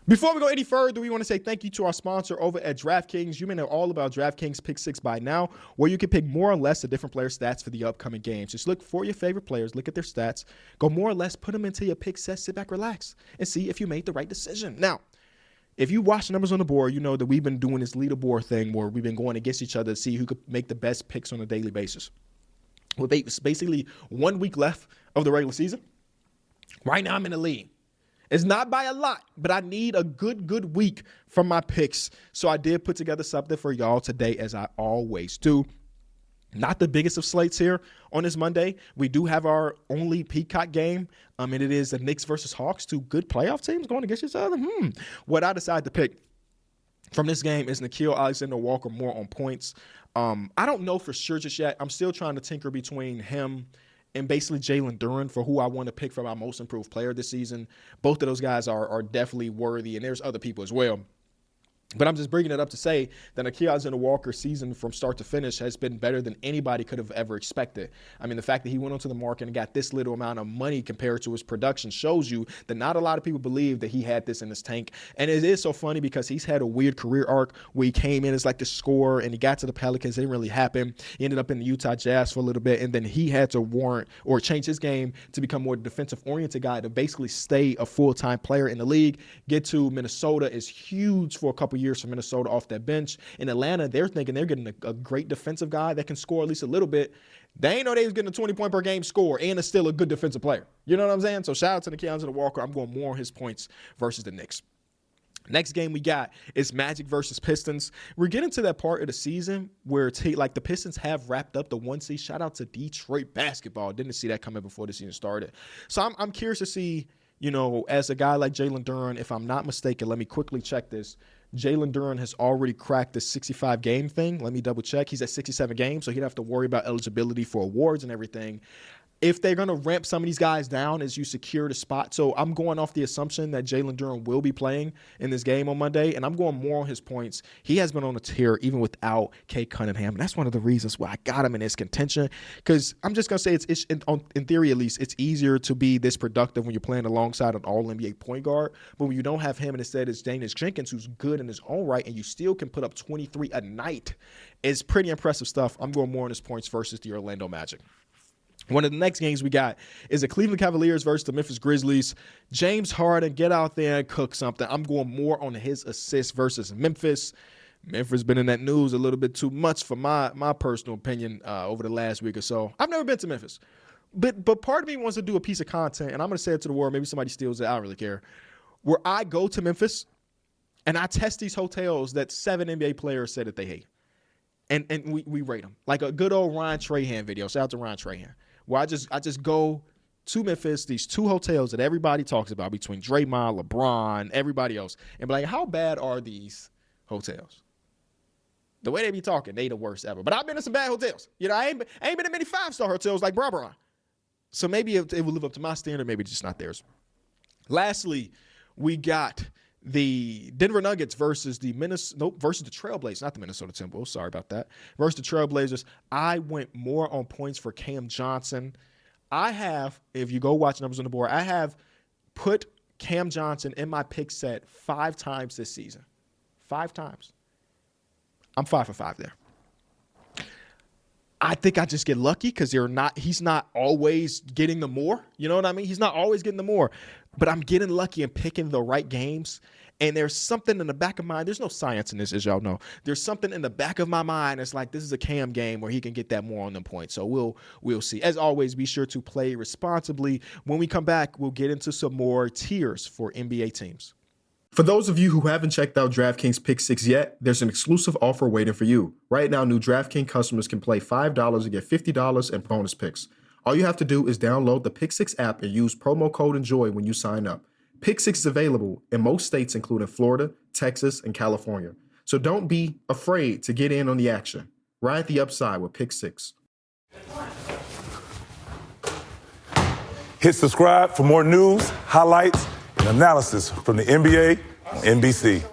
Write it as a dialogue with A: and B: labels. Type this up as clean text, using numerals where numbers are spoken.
A: Before we go any further, we want to say thank you to our sponsor over at DraftKings. You may know all about DraftKings Pick 6 by now, where you can pick more or less the different player stats for the upcoming games. Just look for your favorite players, look at their stats, go more or less, put them into your pick set, sit back, relax, and see if you made the right decision. Now, if you watch the numbers on the board, you know that we've been doing this leaderboard thing where we've been going against each other to see who could make the best picks on a daily basis. With basically 1 week left of the regular season, right now I'm in the lead. It's not by a lot, but I need a good week from my picks. So I did put together something for y'all today, as I always do. Not the biggest of slates here on this Monday. We do have our only Peacock game, and it is the Knicks versus Hawks, two good playoff teams going against each other. What I decided to pick from this game is Nickeil Alexander-Walker more on points. I don't know for sure just yet. I'm still trying to tinker between him and basically Jalen Duren for who I want to pick for my most improved player this season. Both of those guys are definitely worthy, and there's other people as well. But I'm just bringing it up to say that Nickeil Alexander-Walker's season from start to finish has been better than anybody could have ever expected. I mean, the fact that he went onto the market and got this little amount of money compared to his production shows you that not a lot of people believe that he had this in his tank. And it is so funny because he's had a weird career arc where he came in as like the scorer and he got to the Pelicans. It didn't really happen. He ended up in the Utah Jazz for a little bit, and then he had to warrant or change his game to become more defensive-oriented guy to basically stay a full-time player in the league. Get to Minnesota is huge for a couple years for Minnesota off that bench. In Atlanta, they're thinking they're getting a great defensive guy that can score at least a little bit. They ain't know they was getting a 20-point-per-game score and is still a good defensive player. You know what I'm saying? So shout out to Nickeil Alexander-Walker. I'm going more on his points versus the Knicks. Next game we got is Magic versus Pistons. We're getting to that part of the season where the Pistons have wrapped up the 1 seed. Shout out to Detroit basketball. Didn't see that coming before the season started. So I'm curious to see, as a guy like Jalen Duren, if I'm not mistaken, let me quickly check this. Jalen Duren has already cracked the 65-game thing. Let me double check. He's at 67 games, so he'd have to worry about eligibility for awards and everything. If they're going to ramp some of these guys down as you secure the spot. So I'm going off the assumption that Jalen Duren will be playing in this game on Monday, and I'm going more on his points. He has been on a tear even without Kate Cunningham, and that's one of the reasons why I got him in his contention, because I'm just going to say it's in theory at least, it's easier to be this productive when you're playing alongside an all-NBA point guard, but when you don't have him and instead it's Danius Jenkins, who's good in his own right, and you still can put up 23 a night, it's pretty impressive stuff. I'm going more on his points versus the Orlando Magic. One of the next games we got is the Cleveland Cavaliers versus the Memphis Grizzlies. James Harden, get out there and cook something. I'm going more on his assists versus Memphis. Memphis been in that news a little bit too much for my personal opinion over the last week or so. I've never been to Memphis. But part of me wants to do a piece of content, and I'm going to say it to the world. Maybe somebody steals it. I don't really care. Where I go to Memphis, and I test these hotels that 7 NBA players said that they hate. And we rate them. Like a good old Ryan Trahan video. Shout out to Ryan Trahan. Where I just go to Memphis, these 2 hotels that everybody talks about between Draymond, LeBron, everybody else, and be like, how bad are these hotels? The way they be talking, they the worst ever. But I've been in some bad hotels. I ain't been in many 5-star hotels like Bron. So maybe it will live up to my standard, maybe just not theirs. Lastly, we got the Denver Nuggets versus the Trailblazers, not the Minnesota Timberwolves. Sorry about that. Versus the Trailblazers. I went more on points for Cam Johnson. I have, if you go watch numbers on the board, I have put Cam Johnson in my pick set 5 times this season. 5 times. I'm 5 for 5 there. I think I just get lucky because he's not always getting the more. You know what I mean? He's not always getting the more. But I'm getting lucky and picking the right games. And there's something in the back of my mind. There's no science in this, as y'all know. There's something in the back of my mind that's like, this is a Cam game where he can get that more on them points. So we'll see. As always, be sure to play responsibly. When we come back, we'll get into some more tiers for NBA teams. For those of you who haven't checked out DraftKings Pick 6 yet, there's an exclusive offer waiting for you. Right now, new DraftKings customers can play $5 and get $50 in bonus picks. All you have to do is download the Pick 6 app and use promo code ENJOY when you sign up. Pick 6 is available in most states, including Florida, Texas, and California. So don't be afraid to get in on the action. Ride the upside with Pick 6.
B: Hit subscribe for more news, highlights, and analysis from the NBA on NBC.